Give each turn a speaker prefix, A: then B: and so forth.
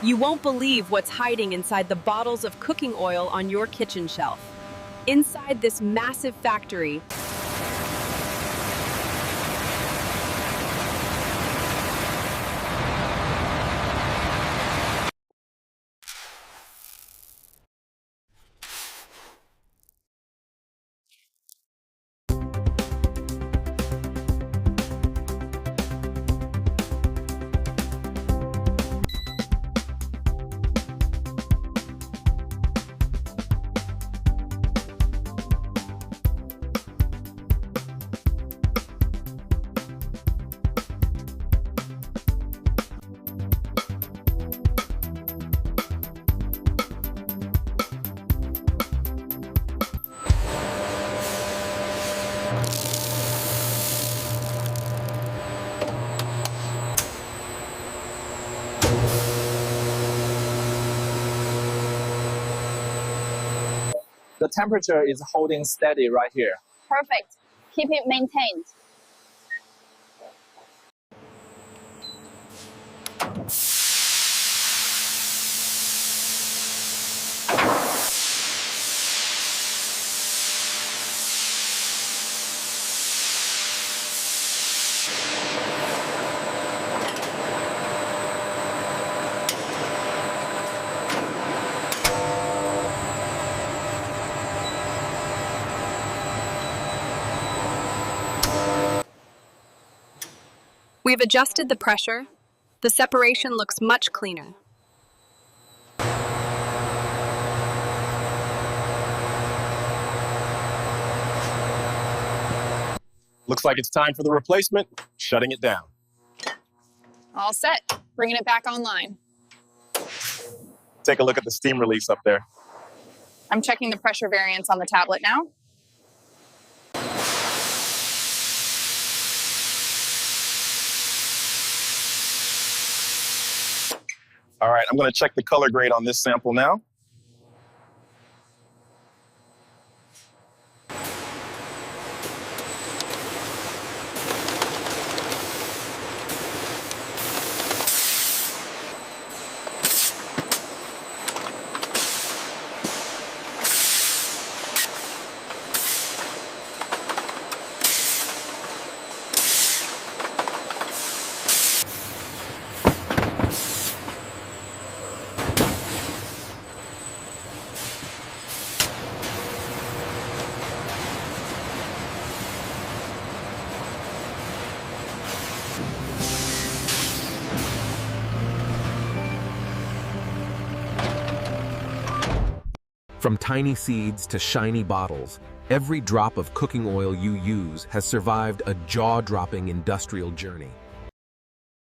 A: You won't believe what's hiding inside the bottles of cooking oil on your kitchen shelf. Inside this massive factory,
B: The temperature is holding steady right here.
C: Perfect. Keep it maintained.
A: we've adjusted the pressure. The separation looks much cleaner.
D: Looks like it's time for the replacement. Shutting it down.
C: All set. Bringing it back online.
D: Take a look at the steam release up there.
C: I'm checking the pressure variance on the tablet now.
D: All right, I'm going to check the color grade on this sample now.
E: From tiny seeds to shiny bottles, every drop of cooking oil you use has survived a jaw-dropping industrial journey.